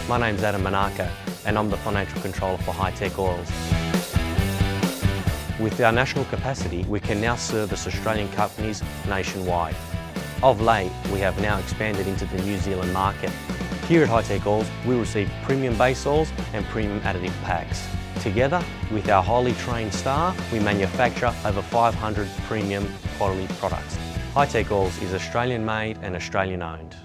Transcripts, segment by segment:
My name's Adam Manaka and I'm the Financial Controller for High Tech Oils. With our national capacity, we can now service Australian companies nationwide. Of late, we have now expanded into the New Zealand market. Here at High Tech Oils, we receive premium base oils and premium additive packs. Together, with our highly trained staff, we manufacture over 500 premium quality products. High Tech Oils is Australian made and Australian owned.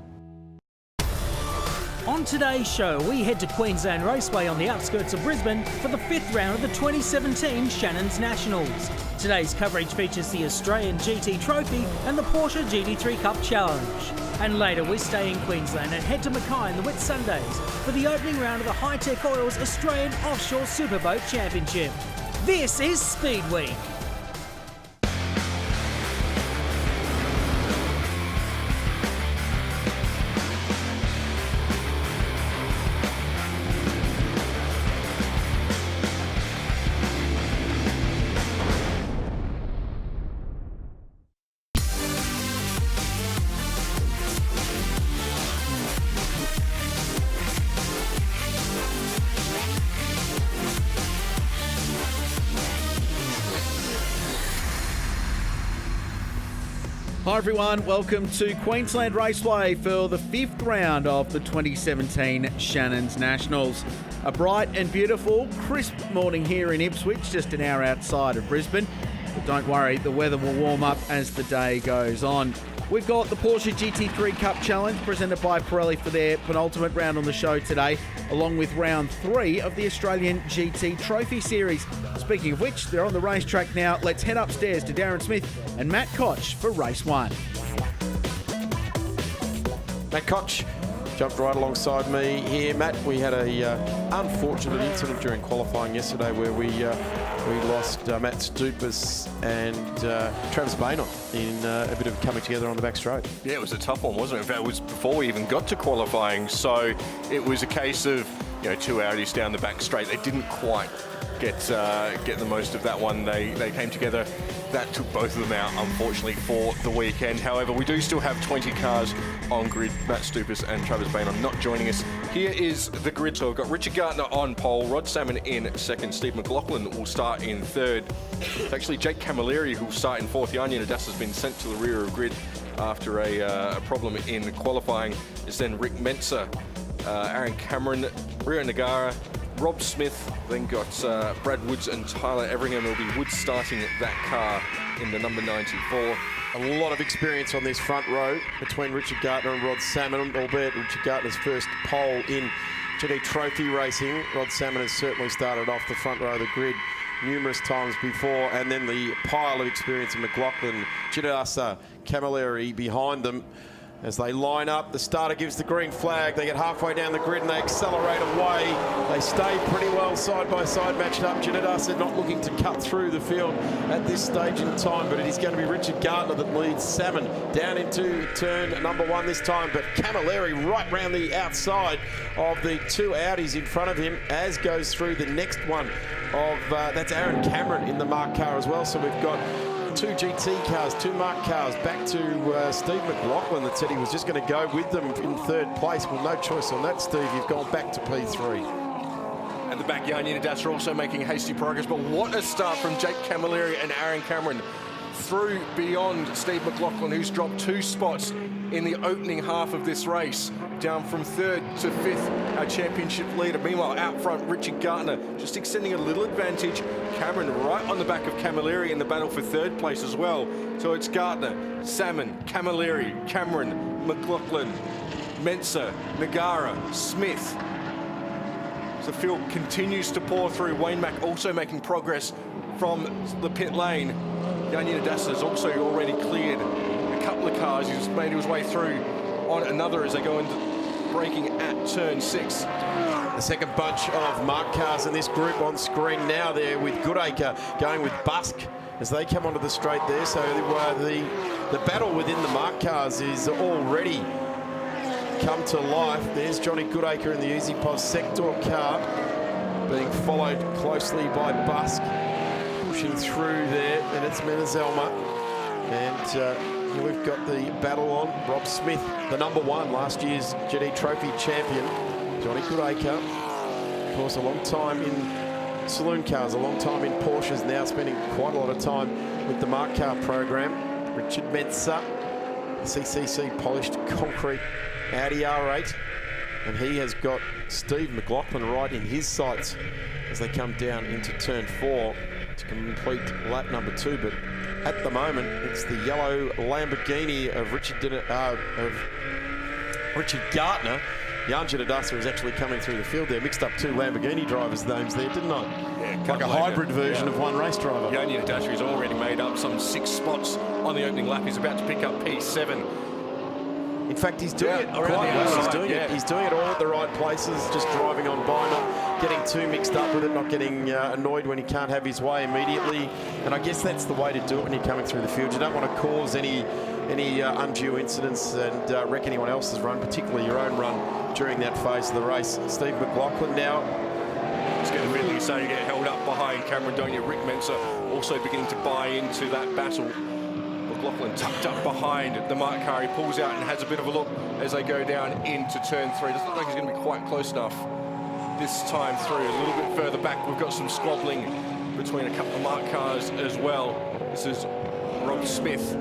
On today's show, we head to Queensland Raceway on the outskirts of Brisbane for the 5th round of the 2017 Shannons Nationals. Today's coverage features the Australian GT Trophy and the Porsche GT3 Cup Challenge. And later we stay in Queensland and head to Mackay in the Whitsundays for the opening round of the High Tech Oils Australian Offshore Superboat Championship. This is Speedweek. Hi everyone, welcome to Queensland Raceway for the 5th round of the 2017 Shannons Nationals. A bright and beautiful, crisp morning here in Ipswich, just an hour outside of Brisbane. But don't worry, the weather will warm up as the day goes on. We've got the Porsche GT3 Cup Challenge presented by Pirelli for their penultimate round on the show today, along with round 3 of the Australian GT Trophy Series. Speaking of which, they're on the racetrack now. Let's head upstairs to Darren Smith and Matt Koch for race 1. Matt Koch jumped right alongside me here. Matt, we had a unfortunate incident during qualifying yesterday where we lost Matt Stupas and Travis Baynor in a bit of coming together on the back straight. Yeah, it was a tough one, wasn't it? In fact, it was before we even got to qualifying, so it was a case of, you know, 2 Audis down the back straight. They didn't quite get the most of that one. They came together. That took both of them out, unfortunately, for the weekend. However, we do still have 20 cars on grid. Matt Stupas and Travis Baynor not joining us. Here is the grid. So we've got Richard Gardner on pole, Rod Salmon in second, Steve McLaughlin will start in third. It's actually Jake Camilleri who will start in fourth. Jan Yanadas has been sent to the rear of grid after a problem in qualifying. It's then Rick Menzer, Aaron Cameron, Rio Nagara, Rob Smith, then got Brad Woods and Tyler Everingham. It'll be Woods starting that car in the number 94. A lot of experience on this front row between Richard Gardner and Rod Salmon, albeit Richard Gardner's first pole in GT Trophy racing. Rod Salmon has certainly started off the front row of the grid numerous times before, and then the pile of experience of McLaughlin, Chidasa, Camilleri behind them. As they line up, the starter gives the green flag. They get halfway down the grid and they accelerate away. They stay pretty well side by side, matched up. Janadasa not looking to cut through the field at this stage in time, but it is going to be Richard Gardner that leads Salmon down into turn number 1 this time. But Camilleri right round the outside of the 2 Audis in front of him, as goes through the next one of, that's Aaron Cameron in the marked car as well. So we've got 2 GT cars, 2 marked cars, back to Steve McLaughlin that said he was just going to go with them in 3rd place. Well, no choice on that, Steve. You've gone back to P3. At the back, Jan Yanadas are also making hasty progress, but what a start from Jake Camilleri and Aaron Cameron through beyond Steve McLaughlin, who's dropped 2 spots in the opening half of this race, down from 3rd to 5th, our championship leader. Meanwhile, out front, Richard Gardner just extending a little advantage. Cameron right on the back of Camilleri in the battle for 3rd place as well. So it's Gardner, Salmon, Camilleri, Cameron, McLaughlin, Menzer, Nagara, Smith. So the field continues to pour through. Wayne Mack also making progress from the pit lane. Jan Yanadas has also already cleared a couple of cars. He's made his way through on another as they go into braking at turn 6. The second bunch of marked cars in this group on screen now there, with Goodacre going with Busk as they come onto the straight there. So the battle within the marked cars is already come to life. There's Johnny Goodacre in the EasyPos sector car being followed closely by Busk, pushing through there, and it's Menezelma. And we've got the battle on. Rob Smith, the number 1 last year's GT Trophy champion, Johnny Goodacre, of course, a long time in saloon cars, a long time in Porsches, now spending quite a lot of time with the Mark Car program. Richard Mensa, CCC polished concrete Audi R8, and he has got Steve McLaughlin right in his sights as they come down into turn 4 to complete lap number 2. But at the moment, it's the yellow Lamborghini of Richard Gartner. Jan Giannadassa is actually coming through the field there. Mixed up 2 Lamborghini drivers' names there, didn't I? Yeah, like a hybrid version of one race driver. Jan Giannadassa has already made up some 6 spots on the opening lap. He's about to pick up P7. In fact, he's doing it quite well. He's doing it all at the right places, just driving on by, not getting too mixed up with it, not getting annoyed when he can't have his way immediately. And I guess that's the way to do it when you're coming through the field. You don't want to cause any undue incidents and wreck anyone else's run, particularly your own run during that phase of the race. Steve McLaughlin now. It's going to be starting to get held up behind Cameron, don't you? Rick Mensa also beginning to buy into that battle. McLaughlin tucked up behind the Mark car. He pulls out and has a bit of a look as they go down into turn 3. Doesn't look like he's going to be quite close enough this time through. A little bit further back, we've got some squabbling between a couple of Mark cars as well. This is Rob Smith,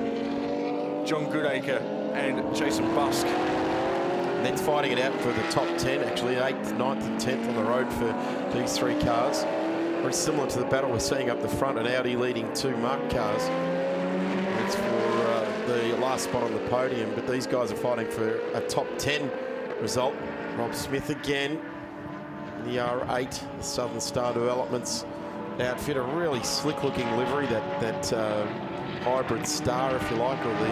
John Goodacre and Jason Busk. And then fighting it out for the top 10, actually, 8th, 9th and 10th on the road for these 3 cars. Very similar to the battle we're seeing up the front, an Audi leading 2 Mark cars. It's for the last spot on the podium, but these guys are fighting for a top 10 result. Rob Smith again, the R8, the Southern Star Developments outfit, a really slick-looking livery, that hybrid star, if you like, or the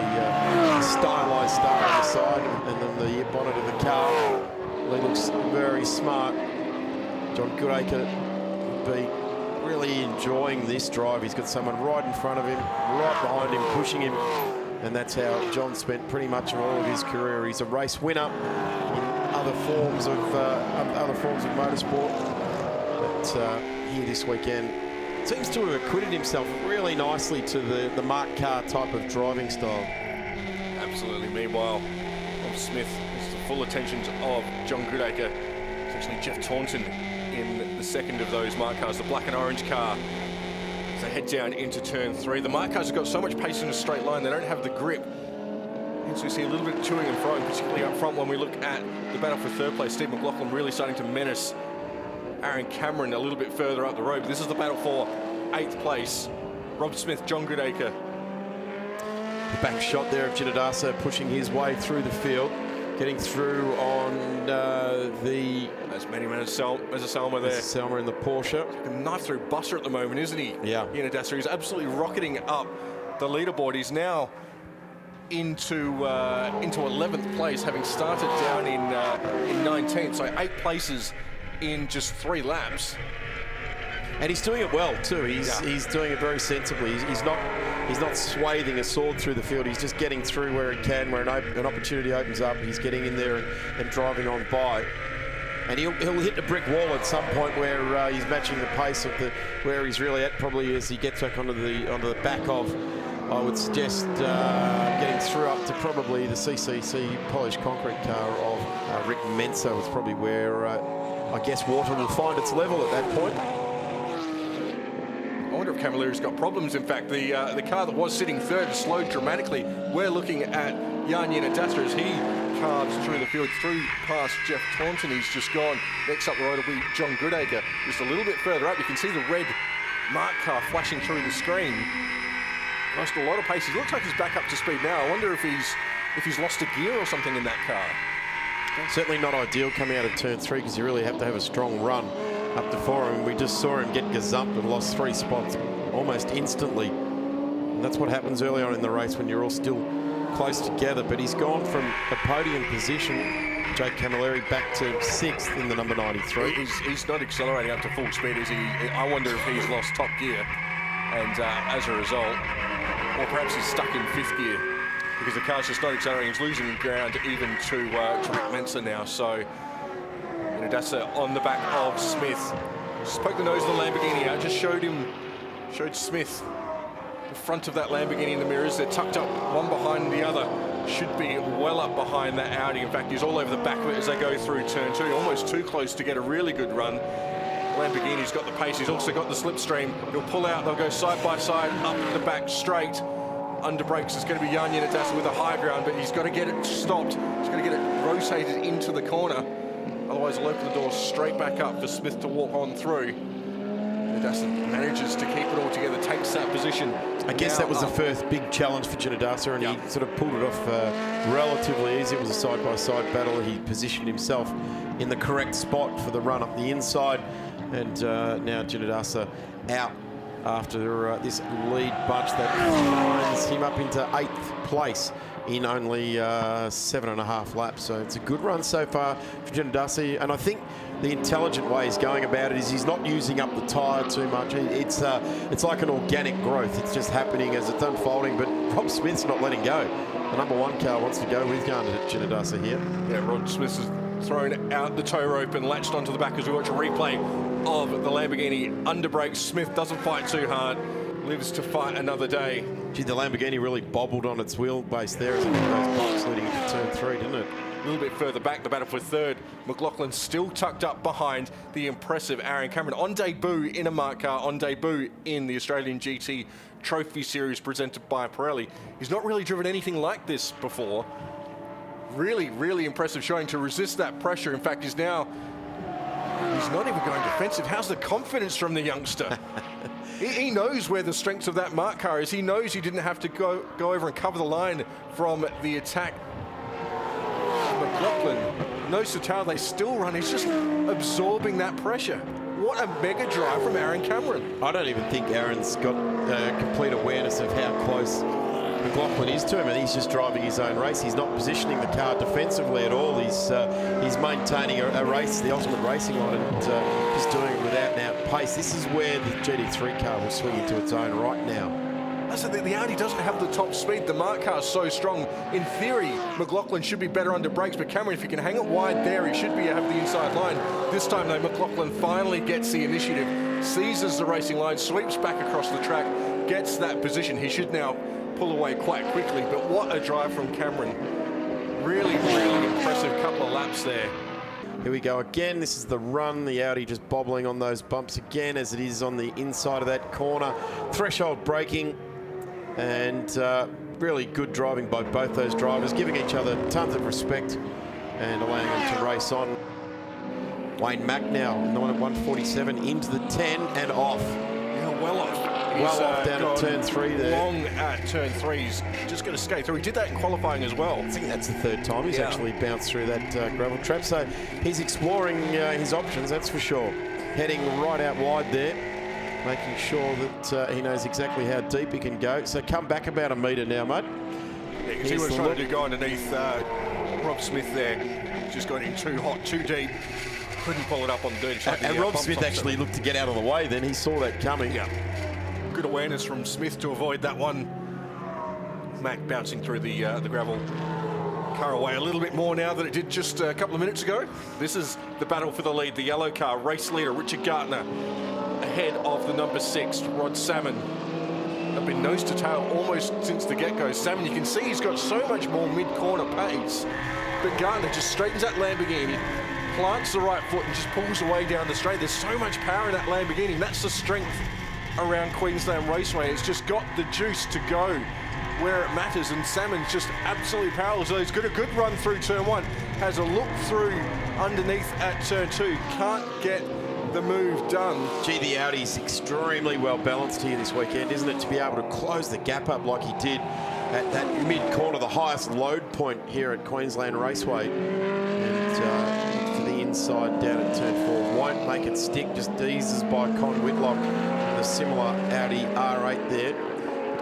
stylised star on the side, and then the bonnet of the car. He looks very smart. John Goodacre will be really enjoying this drive. He's got someone right in front of him, right behind him, pushing him, and that's how John spent pretty much all of his career. He's a race winner in other forms of motorsport, but here this weekend seems to have acquitted himself really nicely to the Mark car type of driving style. Absolutely. Meanwhile, Rob Smith is the full attentions of John Goodacre. It's actually Jeff Taunton in the second of those Mark cars, the black and orange car, as they head down into turn 3. The Mark cars have got so much pace in a straight line, they don't have the grip. And so we see a little bit of toing and froing, particularly up front when we look at the battle for 3rd place. Steve McLaughlin really starting to menace Aaron Cameron a little bit further up the road. But this is the battle for 8th place. Rob Smith, John Goodacre. The back shot there of Giannadassa pushing his way through the field, getting through on That's Manny Manaselma there. Selma in the Porsche. Like a knife through butter at the moment, isn't he? Yeah. Giannadassa, he's absolutely rocketing up the leaderboard. He's now into 11th place, having started down in 19th. So 8 places in just 3 laps. And he's doing it well too. He's doing it very sensibly. He's not swathing a sword through the field. He's just getting through where he can, where an opportunity opens up. He's getting in there and driving on by. And he'll hit the brick wall at some point where he's matching the pace of where he's really at, probably as he gets back onto the back of, I would suggest, getting through up to probably the CCC polished concrete car of Rick Mensa was probably where I guess water will find its level at that point. I wonder if Camilleri's got problems. In fact, the car that was sitting 3rd has slowed dramatically. We're looking at Jan Giannadassa as he carves through the field, through past Jeff Taunton. He's just gone. Next up the road will be John Goodacre. Just a little bit further up, you can see the red Mark car flashing through the screen. Lost a lot of pace. He looks like he's back up to speed now. I wonder if he's lost a gear or something in that car. Certainly not ideal coming out of turn 3, because you really have to have a strong run up to 4, and we just saw him get gazumped and lost 3 spots almost instantly. And that's what happens early on in the race when you're all still close together. But he's gone from a podium position, Jake Camilleri, back to 6th in the number 93. He's not accelerating up to full speed, is he? I wonder if he's lost top gear, and as a result, or perhaps he's stuck in 5th gear, because the car's just not accelerating. He's losing ground even to Rick Mensa now. So Giannadassa on the back of Smith. Just poked the nose of the Lamborghini out, just showed Smith the front of that Lamborghini in the mirrors. They're tucked up one behind the other should be well up behind that Audi. In fact, he's all over the back of it as they go through turn 2, almost too close to get a really good run. Lamborghini's got the pace, he's also got the slipstream. He'll pull out, they'll go side by side, up the back straight. Under brakes is going to be Jan Yanadasa with a high ground, but he's got to get it stopped. He's got to get it rotated into the corner. Otherwise, he'll open the door straight back up for Smith to walk on through. Yanadasa manages to keep it all together, takes that position. I guess that was the first big challenge for Yanadasa, and he sort of pulled it off relatively easy. It was a side-by-side battle. He positioned himself in the correct spot for the run up the inside, and now Yanadasa out after this lead bunch that finds him up into 8th place in only 7.5 laps. So it's a good run so far for Yanadasa, and I think the intelligent way he's going about it is he's not using up the tyre too much. It's like an organic growth. It's just happening as it's unfolding, but Rob Smith's not letting go. The number 1 car wants to go with Yanadasa here. Yeah, Rod Smith has thrown out the tow rope and latched onto the back as we watch a replay of the Lamborghini under brakes. Smith doesn't fight too hard, lives to fight another day. Gee, the Lamborghini really bobbled on its wheelbase there as it hit those bumps leading into turn 3, didn't it? A little bit further back, the battle for 3rd. McLaughlin still tucked up behind the impressive Aaron Cameron. On debut in a marked car, on debut in the Australian GT Trophy Series presented by Pirelli. He's not really driven anything like this before. Really, really impressive showing to resist that pressure. In fact, he's not even going defensive. How's the confidence from the youngster? He knows where the strengths of that marked car is. He knows he didn't have to go over and cover the line from the attack. McLaughlin knows how they still run. He's just absorbing that pressure. What a mega drive from Aaron Cameron. I don't even think Aaron's got complete awareness of how close McLaughlin is to him, and he's just driving his own race. He's not positioning the car defensively at all. He's maintaining a race, the ultimate racing line, and just doing it without an out pace. This is where the GT3 car will swing into its own right now. That's the Audi doesn't have the top speed. The marked car is so strong. In theory, McLaughlin should be better under brakes, but Cameron, if he can hang it wide there, he should have the inside line. This time, though, McLaughlin finally gets the initiative, seizes the racing line, sweeps back across the track, gets that position. He should now pull away quite quickly, but what a drive from Cameron. Really, really impressive couple of laps there. Here we go again. This is the run. The Audi just bobbling on those bumps again as it is on the inside of that corner. Threshold braking. And really good driving by both those drivers, giving each other tons of respect and allowing them to race on. Wayne Mack now in the one at 147 into the 10 and off. Yeah, well off. Well off down at turn 3 there. Long at turn 3. He's just going to skate through. He did that in qualifying as well. I think that's the 3rd time he's actually bounced through that gravel trap. So he's exploring his options, that's for sure. Heading right out wide there, making sure that he knows exactly how deep he can go. So come back about a metre now, mate. Yeah, because he was trying to go underneath Rob Smith there. Just got in too hot, too deep. Couldn't pull it up on the dirty track. And Rob Smith actually looked to get out of the way then. He saw that coming. Yeah. Good awareness from Smith to avoid that one. Mac bouncing through the gravel car away a little bit more now than it did just a couple of minutes ago. This is the battle for the lead. The yellow car, race leader Richard Gardner, ahead of the number 6, Rod Salmon. They've been nose to tail almost since the get-go. Salmon, you can see he's got so much more mid-corner pace, but Gardner just straightens that Lamborghini, plants the right foot and just pulls away down the straight. There's so much power in that Lamborghini, and that's the strength around Queensland Raceway. It's just got the juice to go where it matters, and Salmon's just absolutely powerless. So he's got a good run through turn 1, has a look through underneath at turn 2, can't get the move done. Gee, the Audi's extremely well balanced here this weekend, isn't it? To be able to close the gap up like he did at that mid-corner, the highest load point here at Queensland Raceway. And to the inside down at turn 4, won't make it stick, just eases by Con Whitlock and the similar Audi R8 there.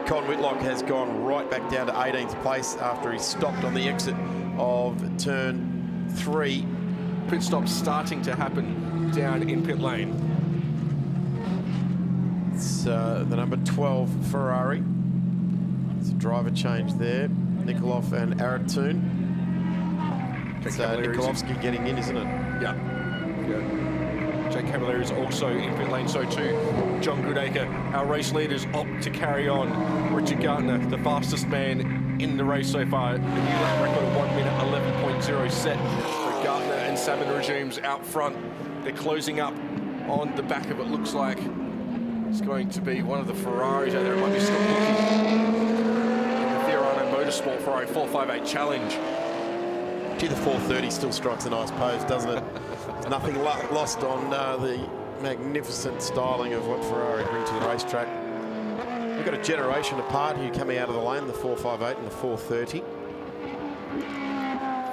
Con Whitlock has gone right back down to 18th place after he stopped on the exit of turn 3. Pit stop starting to happen down in pit lane. It's the number 12 Ferrari. It's a driver change there. Nikolov and Aratoon. It's Nikolovsky getting in, isn't it? Yeah. Jake Cavalieri is also in pit lane, so too John Goodacre. Our race leaders opt to carry on. Richard Gardner, the fastest man in the race so far. The new lap record of 1 minute 11.0 set. So Gartner and Salmon resumes out front. They're closing up on the back of it. Looks like it's going to be one of the Ferraris out there. It might be still looking. The Fiorano Motorsport Ferrari 458 Challenge. Gee, the 430 still strikes a nice pose, doesn't it? There's nothing lost on the magnificent styling of what Ferrari bring to the racetrack. We've got a generation apart here coming out of the lane, the 458 and the 430.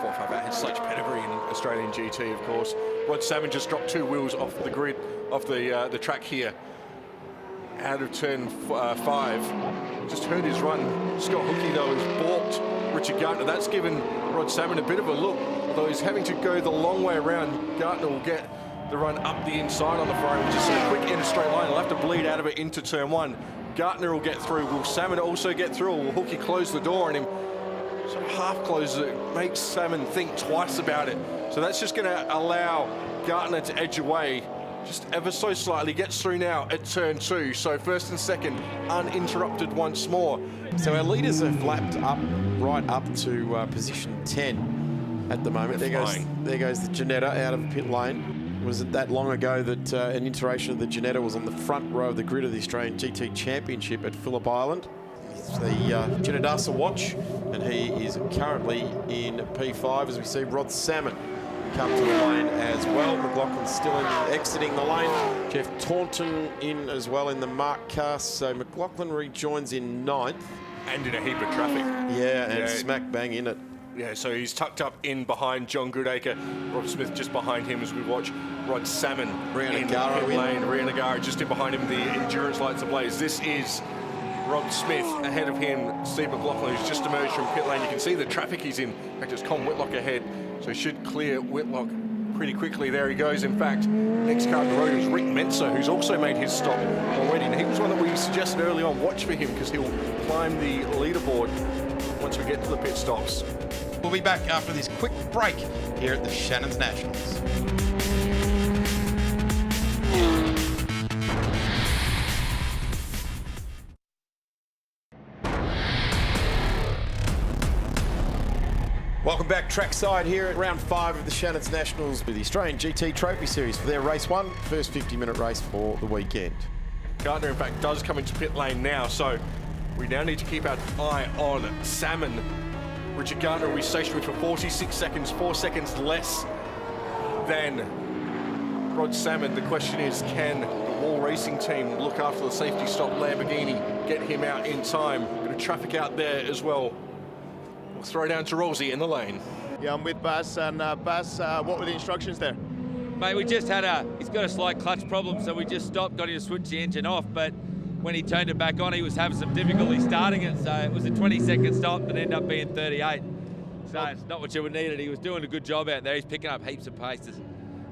458 has such pedigree in Australian GT, of course. Rod Salmon just dropped 2 wheels off the grid, off the track here. Out of turn 5. Just heard his run. Scott Hookey, though, has balked Richard Gartner. That's given Rod Salmon a bit of a look. Although he's having to go the long way around, Gartner will get the run up the inside on the Ferrari, which is so quick in a straight line. He'll have to bleed out of it into turn 1. Gartner will get through. Will Salmon also get through, or will Hookey close the door on him? So half closes it, makes Salmon think twice about it. So that's just going to allow Gartner to edge away just ever so slightly. Gets through now at turn 2. So first and second uninterrupted once more. So our leaders have lapped up, right up to position 10 at the moment. There goes the Ginetta out of pit lane. Wasn't that long ago that an iteration of the Ginetta was on the front row of the grid of the Australian GT Championship at Phillip Island. It's the Ginadasa watch, and he is currently in P5 as we see Rod Salmon come to the lane as well. McLaughlin's still exiting the lane. Jeff Taunton in as well in the Mark car. So McLaughlin rejoins in 9th. And in a heap of traffic. Yeah, and smack bang in it. Yeah, so he's tucked up in behind John Goodacre. Rob Smith just behind him as we watch Rod Salmon in pit lane. Ria Nagara just in behind him, the endurance lights ablaze. This is Rob Smith ahead of him, Steve McLaughlin, who's just emerged from pit lane. You can see the traffic he's in. In fact, it's Con Whitlock ahead, so he should clear Whitlock pretty quickly. There he goes. In fact, next car on the road is Rick Menser, who's also made his stop already. And he was one that we suggested early on, watch for him, because he'll climb the leaderboard once we get to the pit stops. We'll be back after this quick break here at the Shannons Nationals. Welcome back trackside here at round 5 of the Shannons Nationals with the Australian GT Trophy Series for their race 1, first 50-minute race for the weekend. Gardner, in fact, does come into pit lane now, so we now need to keep our eye on Salmon. Richard Gardner will be stationary for 46 seconds, 4 seconds less than Rod Salmon. The question is, can the Wall Racing team look after the safety stop Lamborghini, get him out in time? Bit of traffic out there as well. We'll throw down to Rosie in the lane. Yeah, I'm with Bass, and Bass, what were the instructions there? Mate, we just had he's got a slight clutch problem, so we just stopped, got him to switch the engine off, but when he turned it back on, he was having some difficulty starting it, so it was a 20-second stop that ended up being 38. So it's not what you would need it. He was doing a good job out there. He's picking up heaps of paces.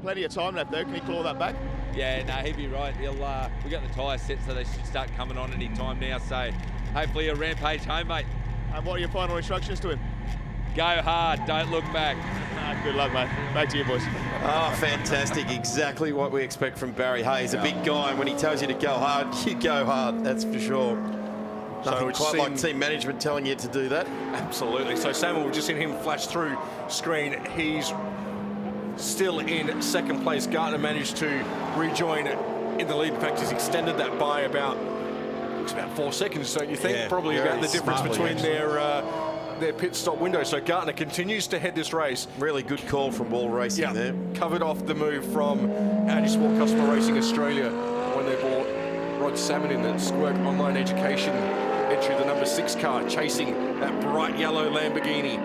Plenty of time left there. Can he claw that back? Yeah, no, he'd be right. He'll we got the tyres set, so they should start coming on any time now, so hopefully he'll rampage home, mate. And what are your final instructions to him? Go hard, don't look back. Good luck, mate. Back to you, boys. Oh, fantastic. Exactly what we expect from Barry Hayes. A big guy, and when he tells you to go hard, you go hard, that's for sure. Nothing quite like team management telling you to do that. Absolutely. So Samuel, we've just seen him flash through screen. He's still in second place. Gartner managed to rejoin in the lead. In fact, he's extended that by about 4 seconds, don't you think? Yeah, probably about the difference between actually. their pit stop window. So Gartner continues to head this race. Really good call from Wall Racing there. Covered off the move from Audi Sport Customer Racing Australia when they bought Rod Salmon in the Squirk Online Education entry, the number 6 car, chasing that bright yellow Lamborghini.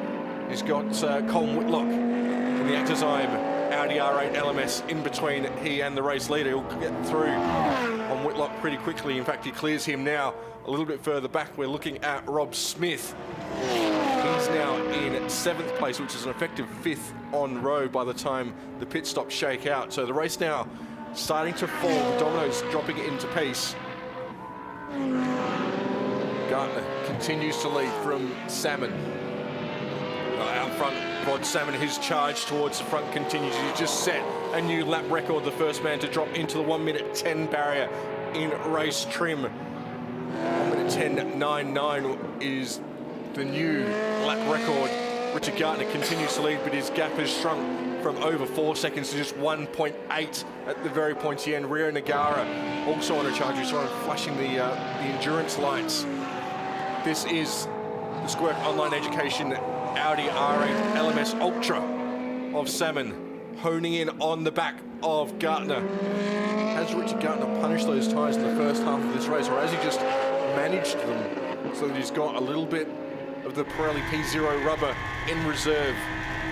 He's got Colin Whitlock in the Actazime Audi R8 LMS in between he and the race leader. He'll get through on Whitlock pretty quickly. In fact, he clears him now a little bit further back. We're looking at Rob Smith. He's now in 7th place, which is an effective 5th on road by the time the pit stops shake out. So the race now starting to fall, the dominoes dropping into pace. Gartner continues to lead from Salmon. Out front, Rod Salmon, his charge towards the front continues. He's just set a new lap record, the first man to drop into the 1:10 barrier in race trim. 1:10.99 is the new lap record. Richard Gardner continues to lead, but his gap has shrunk from over 4 seconds to just 1.8 at the very pointy end. Rio Nagara also on a charge, who's flashing the endurance lights. This is the Squirk Online Education Audi R8 LMS Ultra of Salmon, honing in on the back of Gardner. Has Richard Gardner punished those tyres in the first half of this race, or has he just managed them so that he's got a little bit of the Pirelli P0 rubber in reserve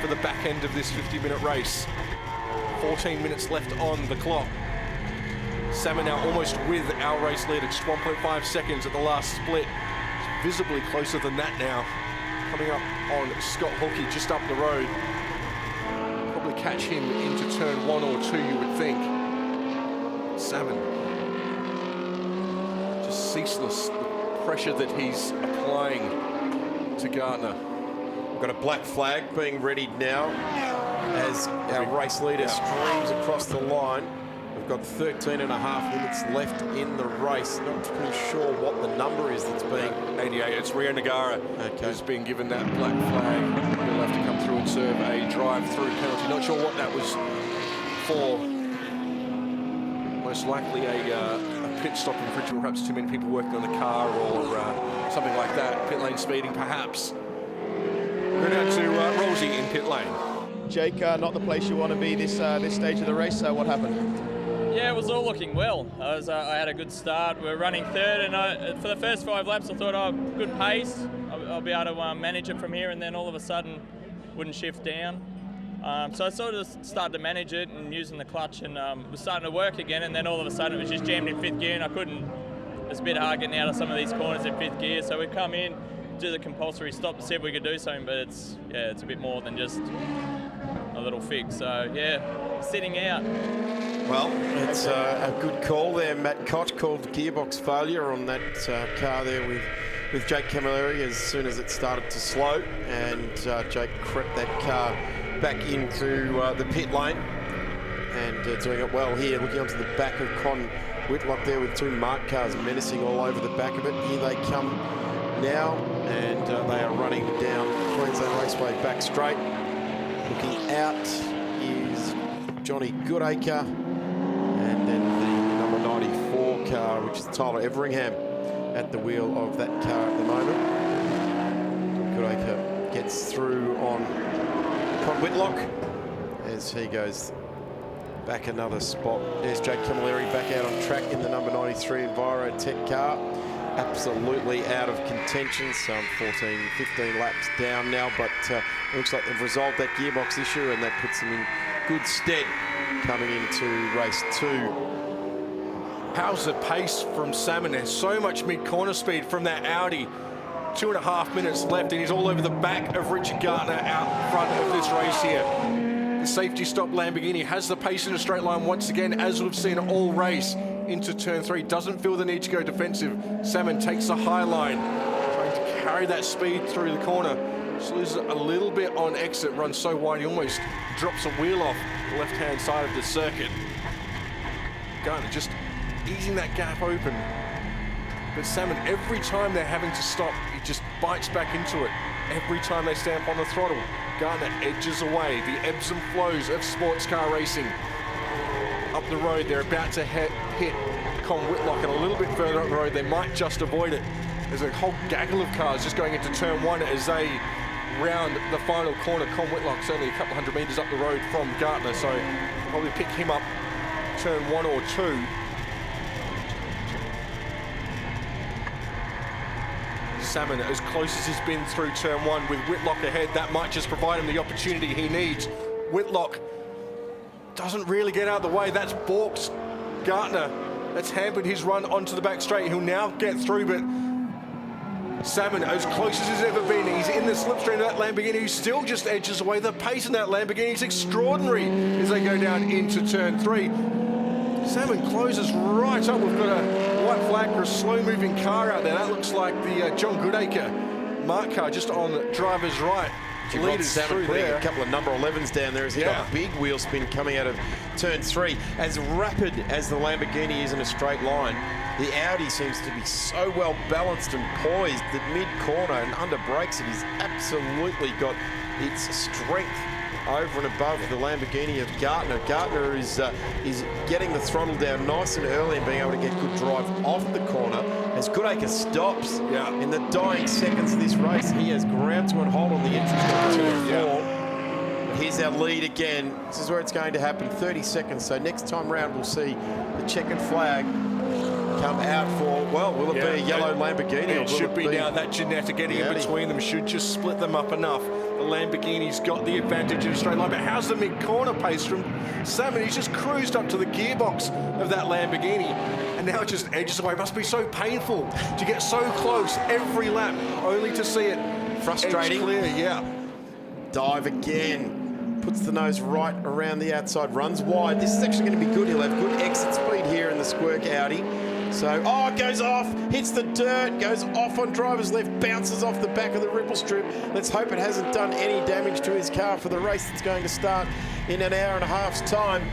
for the back end of this 50-minute race? 14 minutes left on the clock. Salmon now almost with our race leader, just 1.5 seconds at the last split. It's visibly closer than that now. Coming up on Scott Hawkey just up the road. Probably catch him into turn 1 or 2, you would think. Salmon, just ceaseless, the pressure that he's applying to Gardner. We've got a black flag being readied now as our race leader streams across the line. We've got 13 and a half minutes left in the race. Not too sure what the number is that's being... 88, it's Rio Nagara who's been given that black flag. He'll have to come through and serve a drive-through penalty. Not sure what that was for. Most likely a pit stop infringement, perhaps too many people working on the car or something like that. Pit lane speeding, perhaps. Go down to Rosie in pit lane. Jake, not the place you want to be this stage of the race. What happened? Yeah, it was all looking well. I had a good start. We were running third, and for the first 5 laps, I thought, good pace. I'll be able to manage it from here, and then all of a sudden, wouldn't shift down. So I sort of started to manage it and using the clutch, and was starting to work again. And then all of a sudden, it was just jammed in 5th gear, and I couldn't. It's a bit hard getting out of some of these corners in 5th gear. So we come in, do the compulsory stop to see if we could do something, but it's a bit more than just a little fix. So yeah, sitting out. Well, it's a good call there. Matt Koch called gearbox failure on that car there with Jake Camilleri as soon as it started to slow, and Jake crept that car back into the pit lane and doing it well here, looking onto the back of Con Whitlock there with 2 marked cars menacing all over the back of it. Here they come now, and they are running down Queensland Raceway back straight. Looking out is Johnny Goodacre, and then the number 94 car, which is Tyler Everingham, at the wheel of that car at the moment. Goodacre gets through on Con Whitlock as he goes back another spot. There's Jake Camilleri back out on track in the number 93 Envirotech car. Absolutely out of contention, some 14, 15 laps down now, but it looks like they've resolved that gearbox issue, and that puts them in good stead coming into race 2. How's the pace from Salmon? There's so much mid-corner speed from that Audi. 2.5 minutes left, and he's all over the back of Richard Gardner out front of this race here. The safety stop Lamborghini has the pace in a straight line once again, as we've seen all race. Into turn 3, doesn't feel the need to go defensive. Salmon takes the high line, trying to carry that speed through the corner. Just loses a little bit on exit, runs so wide he almost drops a wheel off the left-hand side of the circuit. Gardner just easing that gap open. But Salmon, every time they're having to stop, he just bites back into it. Every time they stamp on the throttle, Gardner edges away. The ebbs and flows of sports car racing. Up the road, they're about to hit Con Whitlock, and a little bit further up the road, they might just avoid it. There's a whole gaggle of cars just going into turn 1 as they round the final corner. Con Whitlock's only a couple hundred metres up the road from Gardner, so probably pick him up turn 1 or 2. Salmon as close as he's been through turn 1 with Whitlock ahead. That might just provide him the opportunity he needs. Whitlock doesn't really get out of the way. That's balked Gardner. That's hampered his run onto the back straight. He'll now get through, but Salmon, as close as he's ever been. He's in the slipstream of that Lamborghini. He still just edges away. The pace in that Lamborghini is extraordinary as they go down into turn 3. Salmon closes right up. We've got a white flag for a slow-moving car out there. That looks like the John Goodacre marked car just on the driver's right. Rod leaders Salmon through putting there. a couple of number 11s down there as he got a big wheel spin coming out of turn 3. As rapid as the Lamborghini is in a straight line, the Audi seems to be so well balanced and poised that mid-corner and under brakes it has absolutely got its strength over and above the Lamborghini of Gartner. Gartner is getting the throttle down nice and early and being able to get good drive off the corner. As Goodacre stops in the dying seconds of this race, he has ground to and hold on the entrance to turn 4. Here's our lead again. This is where it's going to happen, 30 seconds. So next time round, we'll see the checkered flag come out for, well, will it be a yellow Lamborghini? It should be now. That Ginetta getting in between them should just split them up enough. The Lamborghini's got the advantage in a straight line, but how's the mid-corner pace from Salmon? He's just cruised up to the gearbox of that Lamborghini, and now it just edges away. It must be so painful to get so close every lap, only to see it frustrating. Edge clear, Dive again. Puts the nose right around the outside, runs wide. This is actually going to be good. He'll have good exit speed here in the Squirk Audi. So, it goes off, hits the dirt, goes off on driver's left, bounces off the back of the ripple strip. Let's hope it hasn't done any damage to his car for the race that's going to start in an hour and a half's time.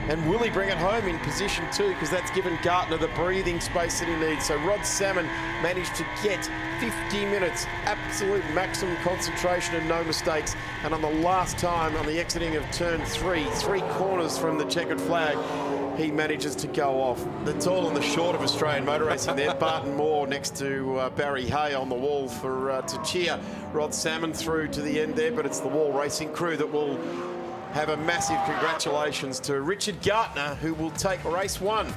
And will he bring it home in position 2? Because that's given Gartner the breathing space that he needs. So Rod Salmon managed to get 50 minutes, absolute maximum concentration and no mistakes. And on the last time, on the exiting of turn 3, 3 corners from the checkered flag, he manages to go off. The tall and the short of Australian motor racing there. Barton Moore next to Barry Hay on the wall for to cheer Rod Salmon through to the end there. But it's the Wall Racing crew that will have a massive congratulations to Richard Gartner, who will take race 1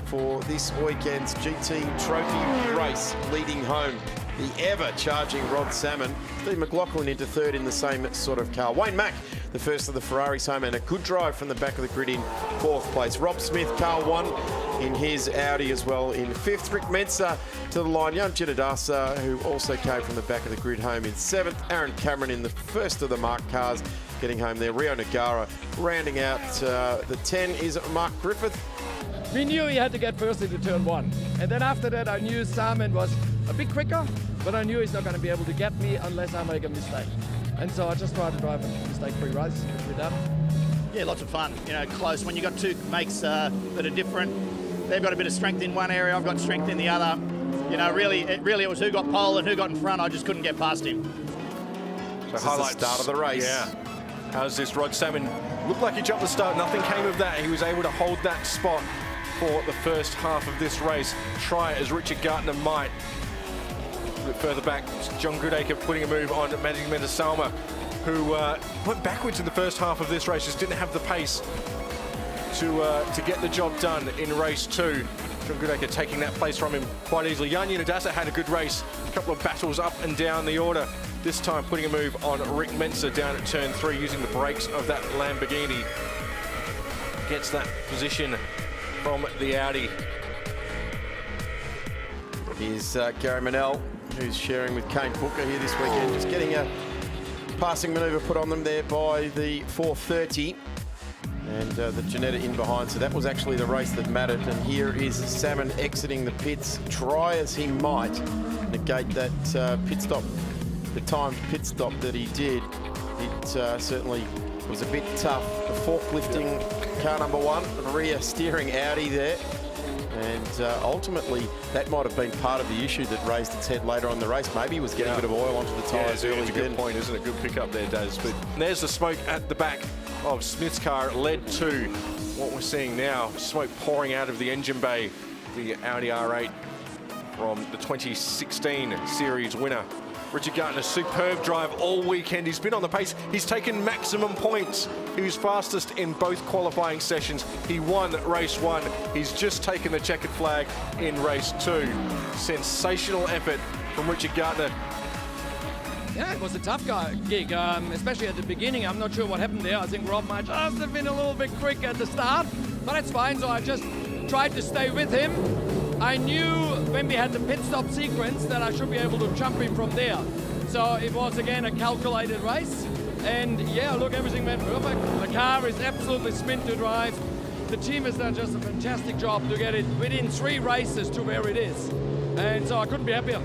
for this weekend's GT Trophy race, leading home the ever-charging Rod Salmon. Steve McLaughlin into 3rd in the same sort of car. Wayne Mack, the first of the Ferraris home, and a good drive from the back of the grid in 4th place. Rob Smith, car 1 in his Audi as well in 5th. Rick Mensa to the line. Jan Ginnadasa, who also came from the back of the grid home in 7th. Aaron Cameron in the first of the marked cars, getting home there. Rio Nagara rounding out the 10 is Mark Griffith. We knew he had to get first into turn 1. And then after that, I knew Salmon was a bit quicker, but I knew he's not going to be able to get me unless I make a mistake. And so I just tried to drive a mistake-free race, which we done. Yeah, lots of fun. You know, close. When you got 2 mates that are different, they've got a bit of strength in one area, I've got strength in the other. You know, it was who got pole and who got in front. I just couldn't get past him. So highlights the start of the race. Yeah. How's this? Rod Salmon looked like he jumped the start. Nothing came of that. He was able to hold that spot for the first half of this race. Try as Richard Gartner might. A bit further back, John Goodacre putting a move on Magic Mendesalma, who went backwards in the first half of this race, just didn't have the pace to get the job done in race 2. John Goodacre taking that place from him quite easily. Jan Ginnadasa had a good race, a couple of battles up and down the order. This time putting a move on Rick Mensa down at turn 3 using the brakes of that Lamborghini. Gets that position from the Audi. Here's Gary Manel, who's sharing with Kane Booker here this weekend. Just getting a passing manoeuvre put on them there by the 430. And the Ginetta in behind. So that was actually the race that mattered. And here is Salmon exiting the pits. Try as he might negate that pit stop, the timed pit stop that he did. It certainly was a bit tough. The forklifting car number 1, rear steering Audi there. And ultimately, that might have been part of the issue that raised its head later on in the race. Maybe he was getting a bit of oil onto the tyres early. It's a good point, isn't it? Good pick up there, Daz. But there's the smoke at the back of Smith's car. It led to what we're seeing now. Smoke pouring out of the engine bay. The Audi R8 from the 2016 series winner. Richard Gartner, superb drive all weekend. He's been on the pace. He's taken maximum points. He was fastest in both qualifying sessions. He won race 1. He's just taken the checkered flag in race 2. Sensational effort from Richard Gartner. Yeah, it was a tough gig, especially at the beginning. I'm not sure what happened there. I think Rob might just have been a little bit quick at the start, but that's fine. So I just tried to stay with him. I knew when we had the pit stop sequence that I should be able to jump him from there. So it was again a calculated race. And yeah, look, everything went perfect. The car is absolutely smint to drive. The team has done just a fantastic job to get it within 3 races to where it is. And so I couldn't be happier.